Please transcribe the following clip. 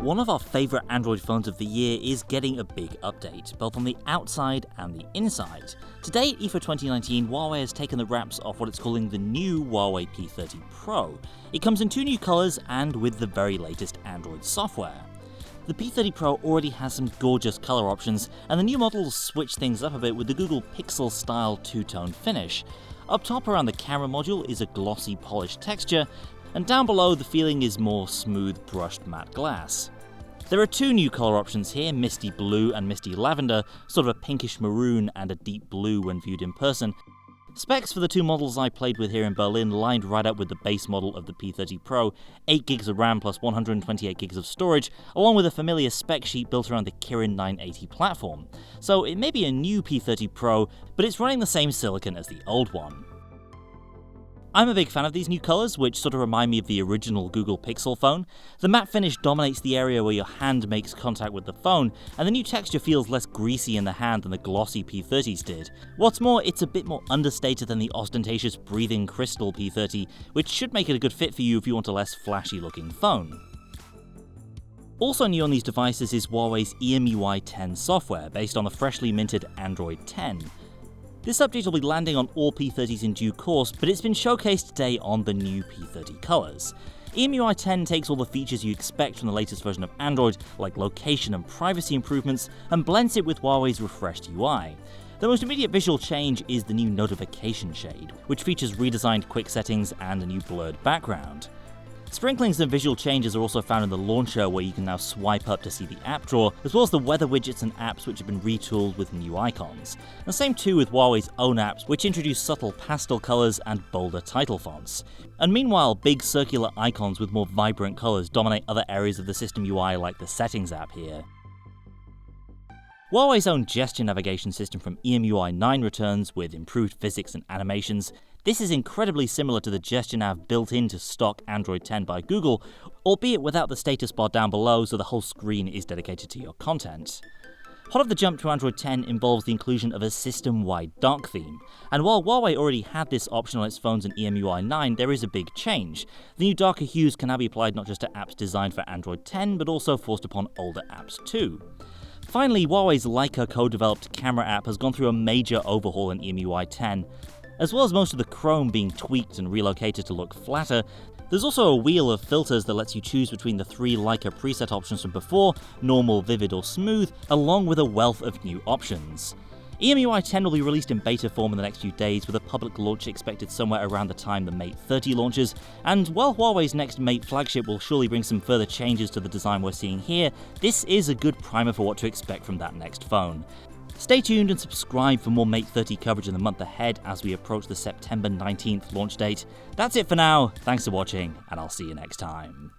One of our favourite Android phones of the year is getting a big update, both on the outside and the inside. Today at IFA 2019, Huawei has taken the wraps off what it's calling the new Huawei P30 Pro. It comes in two new colours and with the very latest Android software. The P30 Pro already has some gorgeous colour options, and the new models switch things up a bit with the Google Pixel style two-tone finish. Up top around the camera module is a glossy polished texture, and down below the feeling is more smooth brushed matte glass. There are two new colour options here, Misty Blue and Misty Lavender, sort of a pinkish maroon and a deep blue when viewed in person. Specs for the two models I played with here in Berlin lined right up with the base model of the P30 Pro, 8GB of RAM plus 128GB of storage, along with a familiar spec sheet built around the Kirin 980 platform. So it may be a new P30 Pro, but it's running the same silicon as the old one. I'm a big fan of these new colours, which sort of remind me of the original Google Pixel phone. The matte finish dominates the area where your hand makes contact with the phone, and the new texture feels less greasy in the hand than the glossy P30s did. What's more, it's a bit more understated than the ostentatious breathing crystal P30, which should make it a good fit for you if you want a less flashy looking phone. Also new on these devices is Huawei's Emui 10 software, based on the freshly minted Android 10. This update will be landing on all P30s in due course, but it's been showcased today on the new P30 colours. Emui 10 takes all the features you expect from the latest version of Android, like location and privacy improvements, and blends it with Huawei's refreshed UI. The most immediate visual change is the new notification shade, which features redesigned quick settings and a new blurred background. Sprinklings and visual changes are also found in the launcher, where you can now swipe up to see the app drawer, as well as the weather widgets and apps which have been retooled with new icons. And the same too with Huawei's own apps, which introduce subtle pastel colours and bolder title fonts. And meanwhile, big circular icons with more vibrant colours dominate other areas of the system UI, like the Settings app here. Huawei's own gesture navigation system from EMUI 9 returns with improved physics and animations. This is incredibly similar to the gesture nav built into stock Android 10 by Google, albeit without the status bar down below, so the whole screen is dedicated to your content. Hot off the jump to Android 10 involves the inclusion of a system-wide dark theme, and while Huawei already had this option on its phones in EMUI 9, there is a big change. The new darker hues can now be applied not just to apps designed for Android 10, but also forced upon older apps too. Finally, Huawei's Leica co-developed camera app has gone through a major overhaul in EMUI 10. As well as most of the chrome being tweaked and relocated to look flatter, there's also a wheel of filters that lets you choose between the three Leica preset options from before, normal, vivid or smooth, along with a wealth of new options. EMUI 10 will be released in beta form in the next few days, with a public launch expected somewhere around the time the Mate 30 launches, and while Huawei's next Mate flagship will surely bring some further changes to the design we're seeing here, this is a good primer for what to expect from that next phone. Stay tuned and subscribe for more Mate 30 coverage in the month ahead as we approach the September 19th launch date. That's it for now, thanks for watching, and I'll see you next time.